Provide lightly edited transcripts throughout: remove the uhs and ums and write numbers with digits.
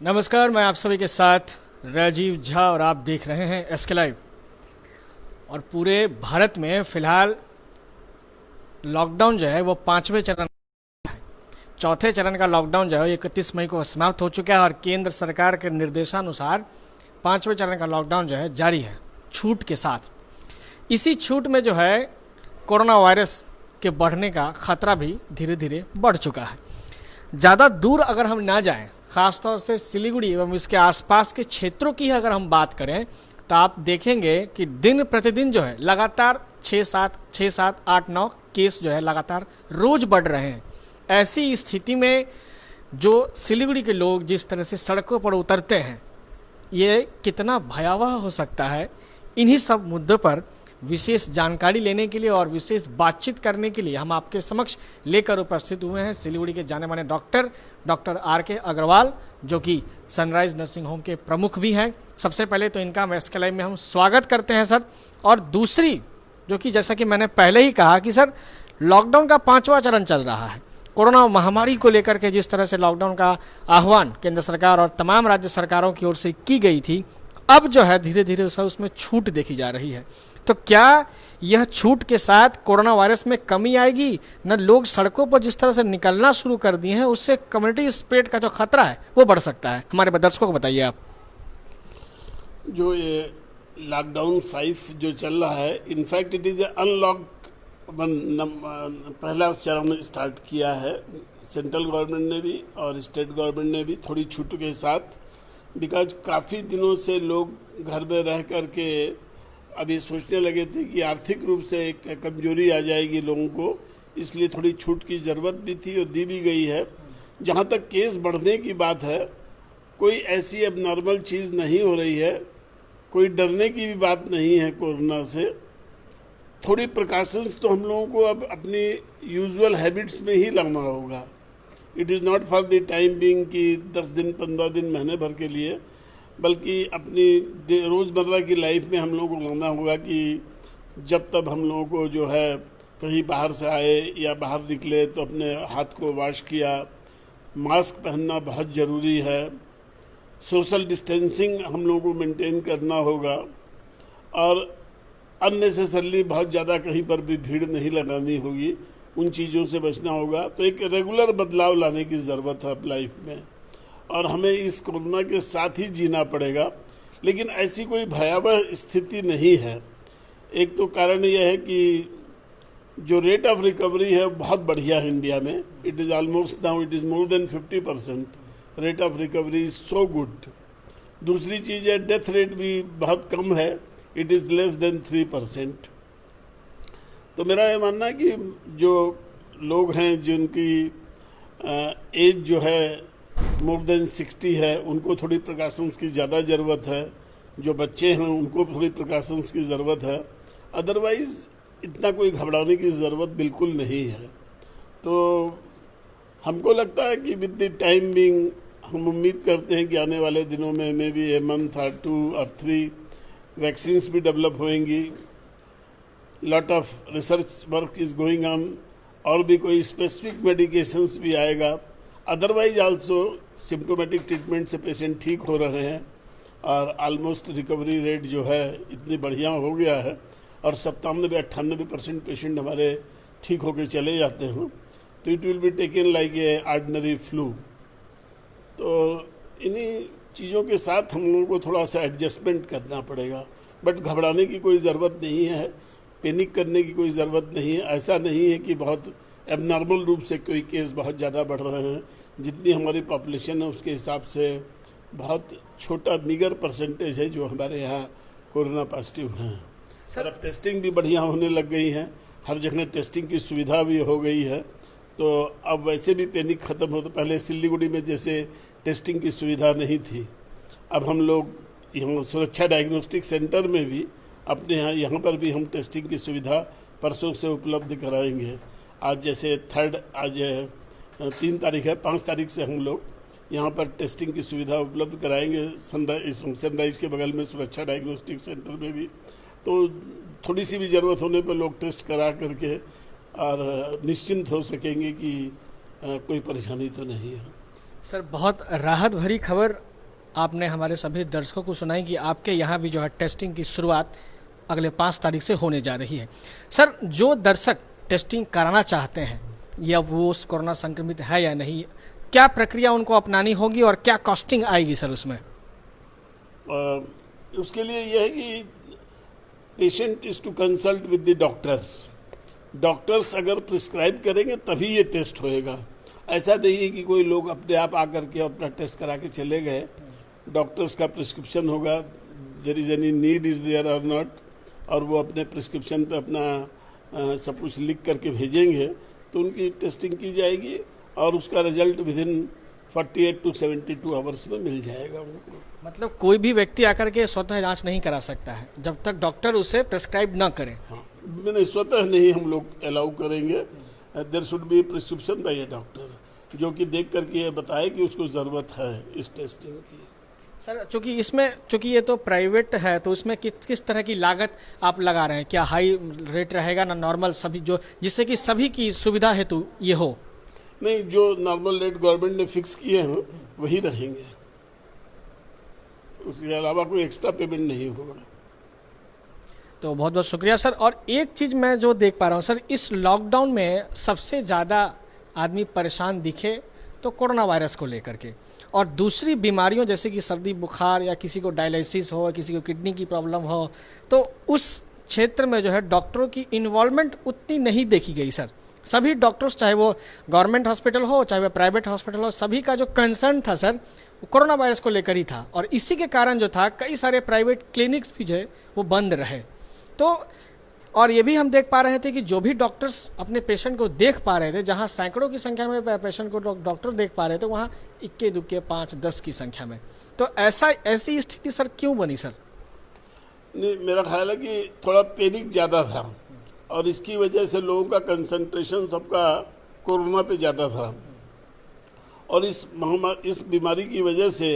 नमस्कार, मैं आप सभी के साथ राजीव झा और आप देख रहे हैं एसके लाइव। और पूरे भारत में फिलहाल लॉकडाउन जो है वो 5वें चरण, चौथे चरण का लॉकडाउन जो है 31 मई को समाप्त हो चुका है और केंद्र सरकार के निर्देशानुसार 5वें चरण का लॉकडाउन जो है जारी है छूट के साथ। इसी छूट में जो है कोरोना वायरस के बढ़ने का खतरा भी धीरे धीरे बढ़ चुका है। ज़्यादा दूर अगर हम ना जाएं, ख़ासतौर से सिलीगुड़ी एवं इसके आसपास के क्षेत्रों की अगर हम बात करें तो आप देखेंगे कि दिन प्रतिदिन जो है लगातार 6-7, 8-9 केस जो है लगातार रोज बढ़ रहे हैं। ऐसी स्थिति में जो सिलीगुड़ी के लोग जिस तरह से सड़कों पर उतरते हैं, ये कितना भयावह हो सकता है, इन्हीं सब मुद्दों पर विशेष जानकारी लेने के लिए और विशेष बातचीत करने के लिए हम आपके समक्ष लेकर उपस्थित हुए हैं सिलीगुड़ी के जाने माने डॉक्टर आर.के. अग्रवाल, जो कि सनराइज नर्सिंग होम के प्रमुख भी हैं। सबसे पहले तो इनका एसके लाइव में हम स्वागत करते हैं सर। और दूसरी जो कि जैसा कि मैंने पहले ही कहा कि सर लॉकडाउन का 5वां चरण चल रहा है। कोरोना महामारी को लेकर के जिस तरह से लॉकडाउन का आह्वान केंद्र सरकार और तमाम राज्य सरकारों की ओर से की गई थी, अब जो है धीरे धीरे उसमें छूट देखी जा रही है। तो क्या यह छूट के साथ कोरोना वायरस में कमी आएगी? न लोग सड़कों पर जिस तरह से निकलना शुरू कर दिए हैं, उससे कम्युनिटी स्प्रेड का जो खतरा है वो बढ़ सकता है। हमारे दर्शकों को बताइए आप। जो ये लॉकडाउन 5 जो चल रहा है, इनफैक्ट इट इज अनलॉक पहला चरण स्टार्ट किया है सेंट्रल गवर्नमेंट ने भी और स्टेट गवर्नमेंट ने भी थोड़ी छूट के साथ। बिकॉज काफ़ी दिनों से लोग घर में रह करके अभी सोचने लगे थे कि आर्थिक रूप से एक कमजोरी आ जाएगी लोगों को, इसलिए थोड़ी छूट की ज़रूरत भी थी और दी भी गई है। जहाँ तक केस बढ़ने की बात है, कोई ऐसी अब नॉर्मल चीज़ नहीं हो रही है, कोई डरने की भी बात नहीं है कोरोना से। थोड़ी प्रिकॉशंस तो हम लोगों को अब अपनी यूजुअल हैबिट्स में ही लाना होगा। It is not for the time being कि 10 दिन 15 दिन महीने भर के लिए, बल्कि अपनी रोज़मर्रा की लाइफ में हम लोगों को लाना होगा कि जब तक हम लोगों को जो है कहीं बाहर से आए या बाहर निकले तो अपने हाथ को वॉश किया, मास्क पहनना बहुत ज़रूरी है, सोशल डिस्टेंसिंग हम लोगों को मेंटेन करना होगा और अननेसेसरली बहुत ज़्यादा कहीं पर भी भीड़ नहीं लगानी होगी, उन चीज़ों से बचना होगा। तो एक रेगुलर बदलाव लाने की ज़रूरत है अब लाइफ में और हमें इस कोरोना के साथ ही जीना पड़ेगा। लेकिन ऐसी कोई भयावह स्थिति नहीं है। एक तो कारण यह है कि जो रेट ऑफ रिकवरी है बहुत बढ़िया है इंडिया में। It is almost now it is more than 50%। Rate of recovery is so good. दूसरी चीज़ है डेथ रेट भी बहुत कम है, इट इज़ लेस देन 3%। तो मेरा ये मानना है कि जो लोग हैं जिनकी एज जो है मोर देन 60 है, उनको थोड़ी प्रिकॉशंस की ज़्यादा ज़रूरत है। जो बच्चे हैं उनको थोड़ी प्रिकॉशंस की ज़रूरत है। अदरवाइज़ इतना कोई घबराने की ज़रूरत बिल्कुल नहीं है। तो हमको लगता है कि विद द टाइम बिंग हम उम्मीद करते हैं कि आने वाले दिनों में मे बी ए मंथ और 2 और 3 वैक्सीन्स भी डेवलप होएंगी। Lot of research work is going on और भी कोई स्पेसिफिक मेडिकेशंस भी आएगा। अदरवाइज आल्सो सिम्टोमेटिक ट्रीटमेंट से पेशेंट ठीक हो रहे हैं और ऑलमोस्ट रिकवरी रेट जो है इतनी बढ़िया हो गया है और 97-98% पेशेंट हमारे ठीक होकर चले जाते हैं। तो it will be taken like a ordinary flu. तो इन्हीं चीज़ों के साथ हम लोगों को थोड़ा सा एडजस्टमेंट करना पड़ेगा। बट घबराने की कोई ज़रूरत नहीं है, पैनिक करने की कोई ज़रूरत नहीं है। ऐसा नहीं है कि बहुत एबनॉर्मल रूप से कोई केस बहुत ज़्यादा बढ़ रहे हैं। जितनी हमारी पॉपुलेशन है उसके हिसाब से बहुत छोटा मीगर परसेंटेज है जो हमारे यहाँ कोरोना पॉजिटिव हैं। सर अब टेस्टिंग भी बढ़िया होने लग गई है, हर जगह टेस्टिंग की सुविधा भी हो गई है। तो अब वैसे भी पैनिक ख़त्म हो। तो पहले सिलीगुड़ी में जैसे टेस्टिंग की सुविधा नहीं थी, अब हम लोग यहाँ सुरक्षा डायग्नोस्टिक सेंटर में भी अपने यहाँ पर भी हम टेस्टिंग की सुविधा परसों से उपलब्ध कराएंगे। आज जैसे आज 3 तारीख है, 5 तारीख से हम लोग यहाँ पर टेस्टिंग की सुविधा उपलब्ध कराएंगे सनराइज के बगल में सुरक्षा डायग्नोस्टिक सेंटर में भी। तो थोड़ी सी भी ज़रूरत होने पर लोग टेस्ट करा करके और निश्चिंत हो सकेंगे कि कोई परेशानी तो नहीं है। सर बहुत राहत भरी खबर आपने हमारे सभी दर्शकों को सुनाई कि आपके यहाँ भी जो है टेस्टिंग की शुरुआत अगले 5 तारीख से होने जा रही है। सर, जो दर्शक टेस्टिंग कराना चाहते हैं या वो उस कोरोना संक्रमित है या नहीं, क्या प्रक्रिया उनको अपनानी होगी और क्या कॉस्टिंग आएगी सर उसमें? उसके लिए यह है कि patient is to consult with the doctors अगर प्रिस्क्राइब करेंगे तभी ये टेस्ट होएगा। ऐसा नहीं है कि कोई लोग अपने आप आकर के अपना टेस्ट करा के चले गए। डॉक्टर्स का प्रिस्क्रिप्शन होगा, there is any need is there or not, और वो अपने प्रिस्क्रिप्शन पे अपना सब कुछ लिख करके भेजेंगे तो उनकी टेस्टिंग की जाएगी और उसका result with in 48 to 72 hours में मिल जाएगा उनको। मतलब कोई भी व्यक्ति आकर के स्वतः जांच नहीं करा सकता है जब तक डॉक्टर उसे प्रिस्क्राइब न करे। हाँ, मैंने स्वतः नहीं हम लोग अलाउ करेंगे। There should be prescription by a doctor जो कि देख करके ये बताए कि उसको ज़रूरत है इस टेस्टिंग की। सर, चूंकि ये तो प्राइवेट है तो इसमें किस तरह की लागत आप लगा रहे हैं? क्या हाई रेट रहेगा ना नॉर्मल, सभी जो जिससे कि सभी की सुविधा हेतु ये हो? नहीं, जो नॉर्मल रेट गवर्नमेंट ने फिक्स किए हैं वही रहेंगे, उसके अलावा कोई एक्स्ट्रा पेमेंट नहीं होगा। तो बहुत बहुत शुक्रिया सर। और एक चीज़ मैं जो देख पा रहा हूँ सर, इस लॉकडाउन में सबसे ज़्यादा आदमी परेशान दिखे तो कोरोना वायरस को लेकर के, और दूसरी बीमारियों जैसे कि सर्दी बुखार या किसी को डायलिसिस हो, किसी को किडनी की प्रॉब्लम हो, तो उस क्षेत्र में जो है डॉक्टरों की इन्वॉल्वमेंट उतनी नहीं देखी गई सर। सभी डॉक्टर्स, चाहे वो गवर्नमेंट हॉस्पिटल हो चाहे वो प्राइवेट हॉस्पिटल हो, सभी का जो कंसर्न था सर वो कोरोना वायरस को लेकर ही था, और इसी के कारण जो था कई सारे प्राइवेट क्लिनिक्स भी जो है वो बंद रहे। तो और ये भी हम देख पा रहे थे कि जो भी डॉक्टर्स अपने पेशेंट को देख पा रहे थे, जहाँ सैकड़ों की संख्या में पेशेंट को डॉक्टर देख पा रहे थे, वहाँ इक्के दुक्के 5-10 की संख्या में। तो ऐसी स्थिति सर क्यों बनी सर? नहीं, मेरा ख्याल है कि थोड़ा पैनिक ज़्यादा था और इसकी वजह से लोगों का कंसंट्रेशन सबका कोरोना पे ज़्यादा था, और इस बीमारी की वजह से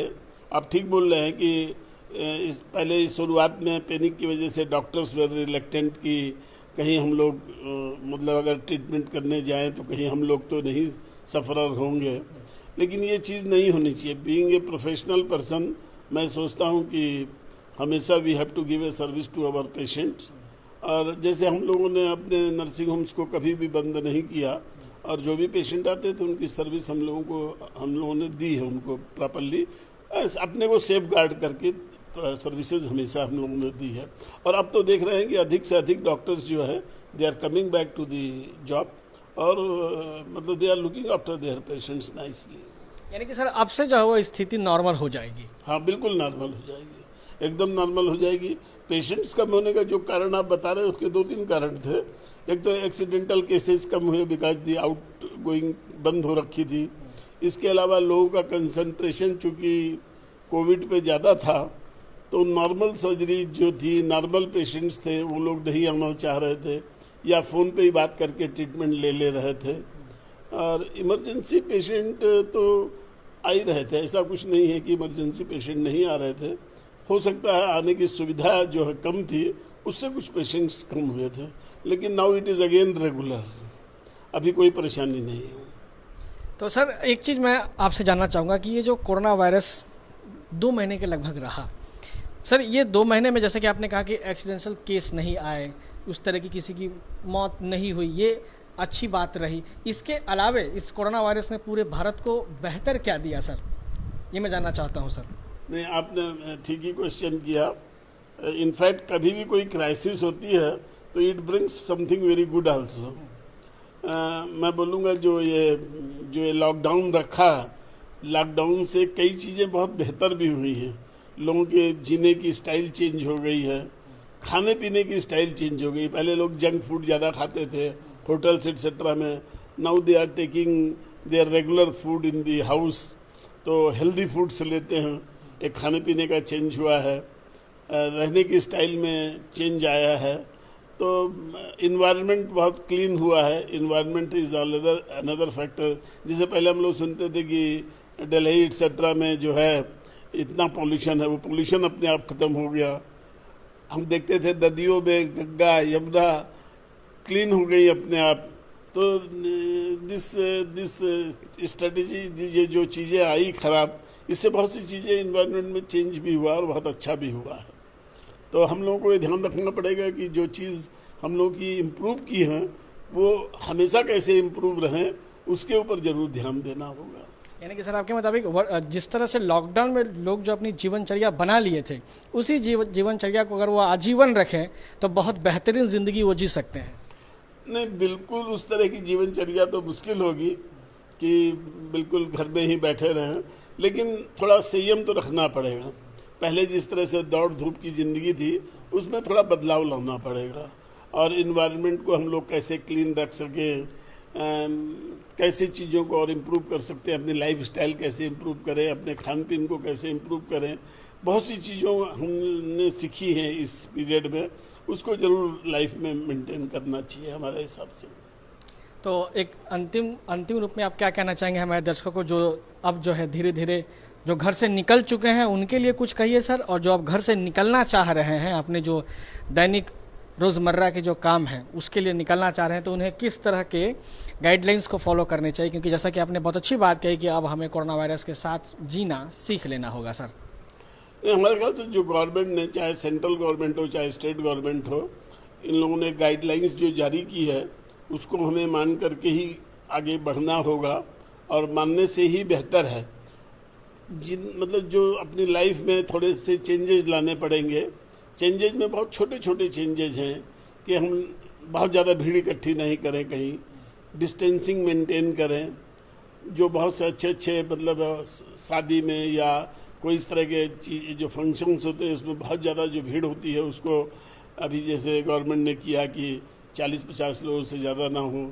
आप ठीक बोल रहे हैं कि पहले इस शुरुआत में पैनिक की वजह से डॉक्टर्स वे रिलेक्टेंट कि कहीं हम लोग मतलब अगर ट्रीटमेंट करने जाएं तो कहीं हम लोग तो नहीं सफ़रर होंगे, लेकिन ये चीज़ नहीं होनी चाहिए। बीइंग ए प्रोफेशनल पर्सन मैं सोचता हूँ कि हमेशा we have to give a service to our patients, और जैसे हम लोगों ने अपने नर्सिंग होम्स को कभी भी बंद नहीं किया, और जो भी पेशेंट आते थे उनकी सर्विस हम लोगों ने दी है उनको प्रॉपरली, अपने को सेफ गार्ड करके सर्विसेज हमेशा हम लोगों ने दी है। और अब तो देख रहे हैं कि अधिक से अधिक डॉक्टर्स जो है they are coming back to the job, और मतलब they are looking after their patients nicely. यानी कि सर अब से जो है वो स्थिति नॉर्मल हो जाएगी? हाँ, बिल्कुल नॉर्मल हो जाएगी, एकदम नॉर्मल हो जाएगी। पेशेंट्स कम होने का जो कारण आप बता रहे हैं उसके 2-3 कारण थे। एक तो एक्सीडेंटल केसेस कम हुए बिकॉज दी आउट गोइंग बंद हो रखी थी। इसके अलावा लोगों का कंसंट्रेशन चूँकि कोविड पे ज़्यादा था तो नॉर्मल सर्जरी जो थी, नॉर्मल पेशेंट्स थे वो लोग नहीं आना चाह रहे थे या फ़ोन पे ही बात करके ट्रीटमेंट ले रहे थे, और इमरजेंसी पेशेंट तो आ ही रहे थे। ऐसा कुछ नहीं है कि इमरजेंसी पेशेंट नहीं आ रहे थे, हो सकता है आने की सुविधा जो है कम थी उससे कुछ पेशेंट्स कम हुए थे, लेकिन now it is again regular, अभी कोई परेशानी नहीं है। तो सर एक चीज़ मैं आपसे जानना चाहूँगा कि ये जो कोरोना वायरस 2 महीने के लगभग रहा सर, ये 2 महीने में जैसे कि आपने कहा कि एक्सीडेंटल केस नहीं आए, उस तरह की किसी की मौत नहीं हुई, ये अच्छी बात रही। इसके अलावे इस कोरोना वायरस ने पूरे भारत को बेहतर क्या दिया सर, ये मैं जानना चाहता हूँ सर। नहीं, आपने ठीक ही क्वेश्चन किया। इनफैक्ट कभी भी कोई क्राइसिस होती है तो it brings something very good also. मैं बोलूँगा जो ये लॉकडाउन रखा, लॉकडाउन से कई चीज़ें बहुत बेहतर भी हुई हैं। लोगों के जीने की स्टाइल चेंज हो गई है, खाने पीने की स्टाइल चेंज हो गई। पहले लोग जंक फूड ज़्यादा खाते थे होटल्स एक्सेट्रा में, now they are taking their regular food in the house, तो हेल्दी फूड्स लेते हैं। एक खाने पीने का चेंज हुआ है, रहने की स्टाइल में चेंज आया है, तो इन्वायरमेंट बहुत क्लीन हुआ है। Environment is another factor. जैसे पहले हम लोग सुनते थे कि दिल्ली एक्सेट्रा में जो है इतना पॉल्यूशन है, वो पॉल्यूशन अपने आप ख़त्म हो गया। हम देखते थे नदियों में गंगा यमुना क्लीन हो गई अपने आप, तो दिस दिस स्ट्रेटेजी, ये जो चीज़ें आई खराब, इससे बहुत सी चीज़ें इन्वायरमेंट में चेंज भी हुआ और बहुत अच्छा भी हुआ है। तो हम लोगों को ये ध्यान रखना पड़ेगा कि जो चीज़ हम लोग की इम्प्रूव की हैं वो हमेशा कैसे इम्प्रूव रहें, उसके ऊपर ज़रूर ध्यान देना होगा। यानी कि सर आपके मुताबिक जिस तरह से लॉकडाउन में लोग जो अपनी जीवनचर्या बना लिए थे, उसी जीवनचर्या को अगर वो आजीवन रखें तो बहुत बेहतरीन ज़िंदगी वो जी सकते हैं। नहीं, बिल्कुल उस तरह की जीवनचर्या तो मुश्किल होगी कि बिल्कुल घर में ही बैठे रहें, लेकिन थोड़ा संयम तो रखना पड़ेगा। पहले जिस तरह से दौड़ धूप की ज़िंदगी थी उसमें थोड़ा बदलाव लाना पड़ेगा, और इन्वायरमेंट को हम लोग कैसे क्लीन रख सकें, कैसे चीज़ों को और इम्प्रूव कर सकते हैं, अपनी लाइफस्टाइल कैसे इम्प्रूव करें, अपने खान पीन को कैसे इम्प्रूव करें, बहुत सी चीज़ों हमने सीखी हैं इस पीरियड में, उसको ज़रूर लाइफ में मेंटेन करना चाहिए हमारे हिसाब से। तो एक अंतिम रूप में आप क्या कहना चाहेंगे हमारे दर्शकों को, जो अब जो है धीरे धीरे जो घर से निकल चुके हैं उनके लिए कुछ कहिए सर, और जो अब घर से निकलना चाह रहे हैं, अपने जो दैनिक रोज़मर्रा के जो काम हैं उसके लिए निकलना चाह रहे हैं, तो उन्हें किस तरह के गाइडलाइंस को फॉलो करने चाहिए, क्योंकि जैसा कि आपने बहुत अच्छी बात कही कि अब हमें कोरोना वायरस के साथ जीना सीख लेना होगा सर। हमारे ख्याल से जो गवर्नमेंट ने, चाहे सेंट्रल गवर्नमेंट हो चाहे स्टेट गवर्नमेंट हो, इन लोगों ने गाइडलाइंस जो जारी की है उसको हमें मान करके ही आगे बढ़ना होगा, और मानने से ही बेहतर है। मतलब जो अपनी लाइफ में थोड़े से चेंजेस लाने पड़ेंगे। चेंजेस में बहुत छोटे छोटे चेंजेस हैं कि हम बहुत ज़्यादा भीड़ इकट्ठी नहीं करें, कहीं डिस्टेंसिंग मेंटेन करें, जो बहुत से अच्छे मतलब शादी में या कोई इस तरह के चीज़ जो फंक्शंस होते हैं उसमें बहुत ज़्यादा जो भीड़ होती है उसको अभी जैसे गवर्नमेंट ने किया कि 40-50 लोगों से ज़्यादा ना हो,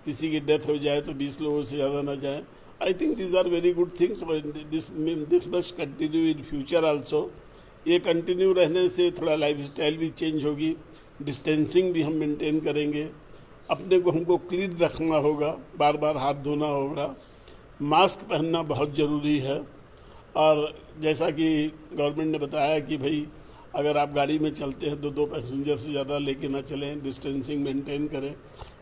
किसी की डेथ हो जाए तो 20 लोगों से ज़्यादा ना जाए। I think these are very good things, this must continue in future also. ये कंटिन्यू रहने से थोड़ा लाइफस्टाइल भी चेंज होगी, डिस्टेंसिंग भी हम मेंटेन करेंगे, अपने को हमको क्लीन रखना होगा, बार बार हाथ धोना होगा, मास्क पहनना बहुत ज़रूरी है। और जैसा कि गवर्नमेंट ने बताया कि भाई अगर आप गाड़ी में चलते हैं तो 2 पैसेंजर से ज़्यादा लेके ना चलें, डिस्टेंसिंग मेंटेन करें।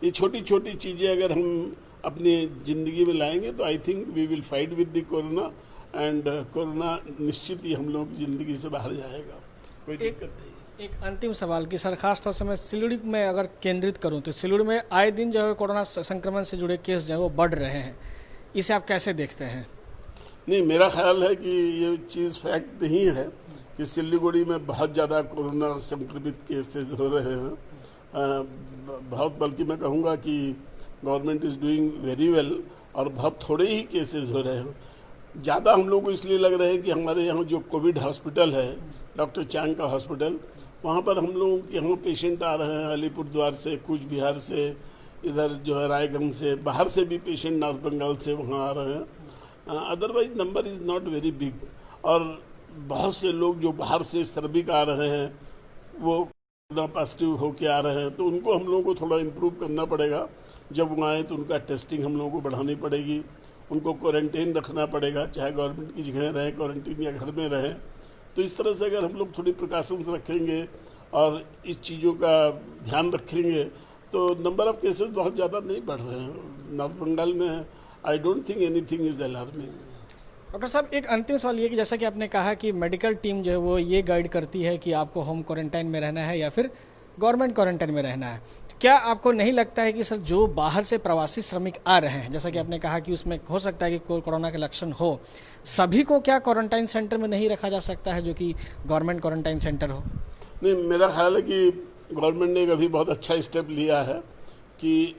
ये छोटी छोटी चीज़ें अगर हम अपनी ज़िंदगी में लाएंगे तो I think we will fight with the corona, and corona निश्चित ही हम लोगों की ज़िंदगी से बाहर जाएगा, कोई दिक्कत नहीं। एक अंतिम सवाल कि सर, खास तौर से मैं सिलीगुड़ी में अगर केंद्रित करूं तो सिलीगुड़ी में आए दिन जो है कोरोना संक्रमण से जुड़े केस जो है वो बढ़ रहे हैं, इसे आप कैसे देखते हैं? नहीं, मेरा ख्याल है कि ये चीज़ फैक्ट नहीं है कि सिलीगुड़ी में बहुत ज़्यादा कोरोना संक्रमित केसेस हो रहे हैं। बहुत, बल्कि मैं कहूँगा कि government is doing very well, और बहुत थोड़े ही केसेस हो रहे हैं। ज़्यादा हम लोग को इसलिए लग रहे हैं कि हमारे यहाँ जो कोविड हॉस्पिटल है, डॉक्टर चांग का हॉस्पिटल, वहाँ पर हम लोगों के यहाँ पेशेंट आ रहे हैं अलीपुरद्वार से, कूच बिहार से, इधर जो है रायगंज से, बाहर से भी पेशेंट नॉर्थ बंगाल से वहाँ आ रहे हैं। Otherwise number is not very big, और बहुत से लोग जो बाहर से श्रमिक आ रहे हैं वो कोरोना पॉजिटिव होके आ रहे हैं, तो उनको हम लोगों को थोड़ा इम्प्रूव करना पड़ेगा। जब वो आए तो उनका टेस्टिंग हम लोगों को बढ़ानी पड़ेगी, उनको क्वारंटीन रखना पड़ेगा, चाहे गवर्नमेंट की जगह रहें क्वारंटीन या घर में रहें। तो इस तरह से अगर हम लोग थोड़ी प्रिकॉशंस रखेंगे और इस चीज़ों का ध्यान रखेंगे तो नंबर ऑफ़ केसेस बहुत ज़्यादा नहीं बढ़ रहे हैं नॉर्थ बंगाल में। I don't think anything is alarming. Doctor साहब, एक अंतिम सवाल ये कि जैसा कि आपने कहा कि मेडिकल टीम जो है वो ये गाइड करती है कि आपको होम क्वारंटाइन में रहना है या फिर गवर्नमेंट क्वारंटाइन में रहना है, तो क्या आपको नहीं लगता है कि सर जो बाहर से प्रवासी श्रमिक आ रहे हैं, जैसा कि आपने कहा कि उसमें हो सकता है कि कोई कोरोना के लक्षण हो, सभी को क्या क्वारंटाइन सेंटर में नहीं रखा जा सकता है जो कि गवर्नमेंट क्वारंटाइन सेंटर हो? नहीं, मेरा ख्याल है कि गवर्नमेंट ने अभी बहुत अच्छा स्टेप लिया है कि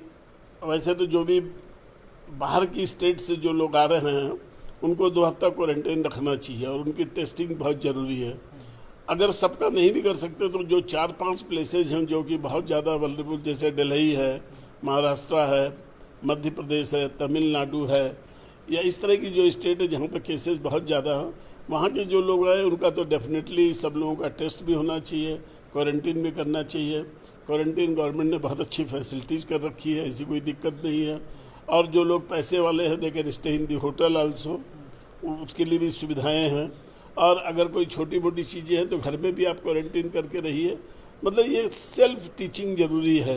वैसे तो जो भी बाहर की स्टेट से जो लोग आ रहे हैं उनको 2 हफ्ता क्वारंटाइन रखना चाहिए, और उनकी टेस्टिंग बहुत ज़रूरी है। अगर सबका नहीं भी कर सकते तो जो 4-5 प्लेसेज हैं जो कि बहुत ज़्यादा वल्नरेबल, जैसे दिल्ली है, महाराष्ट्र है, मध्य प्रदेश है, तमिलनाडु है, या इस तरह की जो स्टेट है जहाँ पर केसेस बहुत ज़्यादा हैं, वहाँ के जो लोग आए उनका तो डेफिनेटली सब लोगों का टेस्ट भी होना चाहिए, क्वारंटीन भी करना चाहिए। क्वारंटीन गवर्नमेंट ने बहुत अच्छी फैसिलिटीज़ कर रखी है, ऐसी कोई दिक्कत नहीं है। और जो लोग पैसे वाले हैं they can stay in the hotel also, उसके लिए भी सुविधाएं हैं। और अगर कोई छोटी मोटी चीज़ें हैं तो घर में भी आप क्वारंटीन करके रहिए। मतलब ये सेल्फ टीचिंग ज़रूरी है।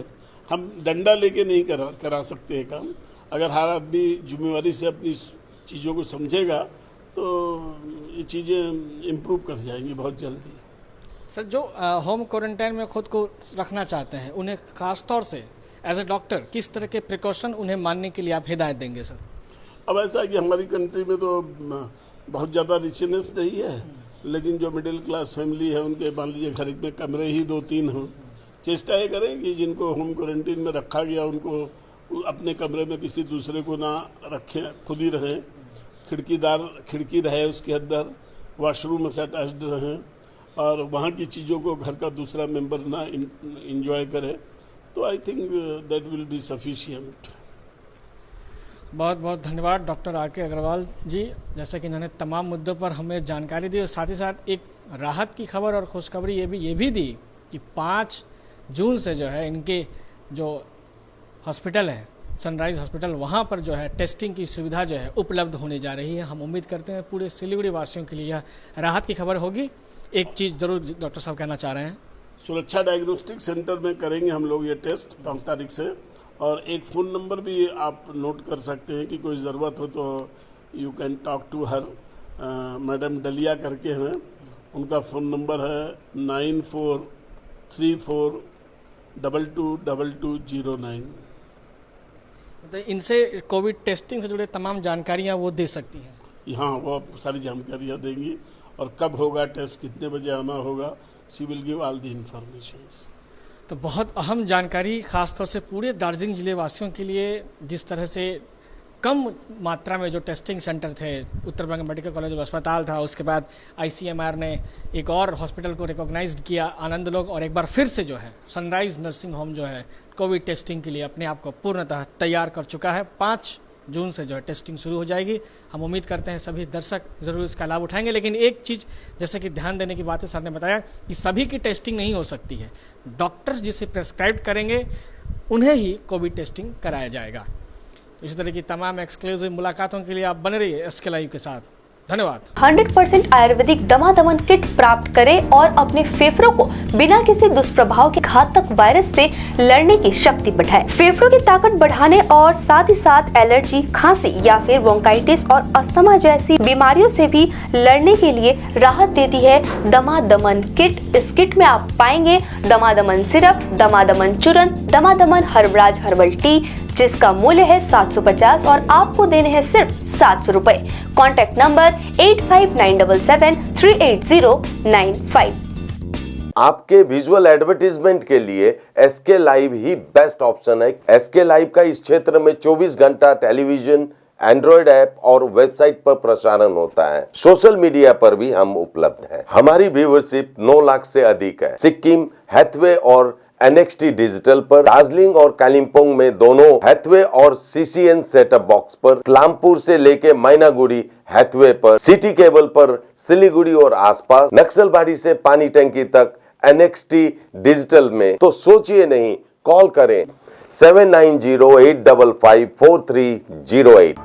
हम डंडा लेके नहीं करा सकते हैं काम। अगर हर आदमी जिम्मेवारी से अपनी चीज़ों को समझेगा तो ये चीज़ें इम्प्रूव कर जाएंगी बहुत जल्दी। सर, जो होम क्वारंटाइन में खुद को रखना चाहते हैं उन्हें खास तौर से एज ए डॉक्टर किस तरह के प्रिकॉशन उन्हें मानने के लिए आप हिदायत देंगे सर? अब ऐसा है कि हमारी कंट्री में तो बहुत ज़्यादा रिचनेस नहीं है, लेकिन जो मिडिल क्लास फैमिली है उनके मान लीजिए घर में कमरे ही 2-3 हों। चेष्टा ये करें कि जिनको होम क्वारंटीन में रखा गया उनको अपने कमरे में किसी दूसरे को ना रखें, खुद ही रहें। खिड़की रहे उसके अंदर, वॉशरूम से अटैच्ड रहें और वहाँ की चीज़ों को घर का दूसरा मेंबर ना इंजॉय करे, तो I think that will be sufficient. बहुत बहुत धन्यवाद डॉक्टर आर.के. अग्रवाल जी, जैसे कि इन्होंने तमाम मुद्दों पर हमें जानकारी दी और साथ ही साथ एक राहत की खबर और खुशखबरी ये भी दी कि 5 जून से जो है इनके जो हॉस्पिटल है सनराइज हॉस्पिटल, वहाँ पर जो है टेस्टिंग की सुविधा जो है उपलब्ध होने जा रही है। हम उम्मीद करते हैं पूरे सिलीगुड़ी वासियों के लिए यह राहत की खबर होगी। एक चीज़ ज़रूर डॉक्टर साहब कहना चाह रहे हैं। सुरक्षा डायग्नोस्टिक सेंटर में करेंगे हम लोग ये टेस्ट 5 तारीख से, और एक फ़ोन नंबर भी आप नोट कर सकते हैं कि कोई ज़रूरत हो तो you can talk to her. Madam Dalia करके हैं, उनका फ़ोन नंबर है 9434222209। तो इनसे कोविड टेस्टिंग से जुड़े तमाम जानकारियाँ वो दे सकती हैं। हाँ, वो आप सारी जानकारियाँ देंगी और कब होगा टेस्ट, कितने बजे आना होगा, she will give all the informations. तो बहुत अहम जानकारी खासतौर से पूरे दार्जिलिंग जिले वासियों के लिए, जिस तरह से कम मात्रा में जो टेस्टिंग सेंटर थे, उत्तर बंग मेडिकल कॉलेज अस्पताल था, उसके बाद ICMR ने एक और हॉस्पिटल को रिकॉग्नाइज्ड किया आनंद लोग, और एक बार फिर से जो है सनराइज नर्सिंग होम जो है कोविड टेस्टिंग के लिए अपने आप को पूर्णतः तैयार कर चुका है। 5 जून से जो है टेस्टिंग शुरू हो जाएगी। हम उम्मीद करते हैं सभी दर्शक ज़रूर इसका लाभ उठाएंगे। लेकिन एक चीज़ जैसे कि ध्यान देने की बात है, सर ने बताया कि सभी की टेस्टिंग नहीं हो सकती है। डॉक्टर्स जिसे प्रेस्क्राइब करेंगे उन्हें ही कोविड टेस्टिंग कराया जाएगा। तो इस तरह की तमाम एक्सक्लूसिव मुलाकातों के लिए आप बने रहिए SK लाइव के साथ। धन्यवाद। 100% आयुर्वेदिक दमादमन किट प्राप्त करें और अपने फेफड़ों को बिना किसी दुष्प्रभाव के घातक वायरस से लड़ने की शक्ति बढ़ाएं। फेफड़ों की ताकत बढ़ाने और साथ ही साथ एलर्जी, खांसी या फिर ब्रोंकाइटिस और अस्थमा जैसी बीमारियों से भी लड़ने के लिए राहत देती है दमादमन किट। इस किट में आप पाएंगे दमादमन सिरप, दमादमन चूर्ण, दमादमन हर्बराज हर्बल टी, जिसका मूल्य है 750 और आपको देने हैं सिर्फ 700 रुपए। Contact number 8597738095। आपके विजुअल एडवर्टीजमेंट के लिए SK लाइव ही बेस्ट ऑप्शन है। SK लाइव का इस क्षेत्र में 24 घंटा टेलीविजन, एंड्रॉइड ऐप और वेबसाइट पर प्रसारण होता है। सोशल मीडिया पर भी हम उपलब्ध हैं। हमारी व्यूअरशिप 9 लाख से अधिक है। सिक्किम, हैथवे और NXT डिजिटल पर, दार्जिलिंग और कालिम्पोंग में दोनों हैथवे और CCN सेटअप बॉक्स पर, क्लामपुर से लेके मैनागुड़ी हैथवे पर, सिटी केबल पर सिलीगुड़ी और आसपास, नक्सलबाड़ी से पानी टंकी तक NXT डिजिटल में। तो सोचिए नहीं, कॉल करें 7908554308।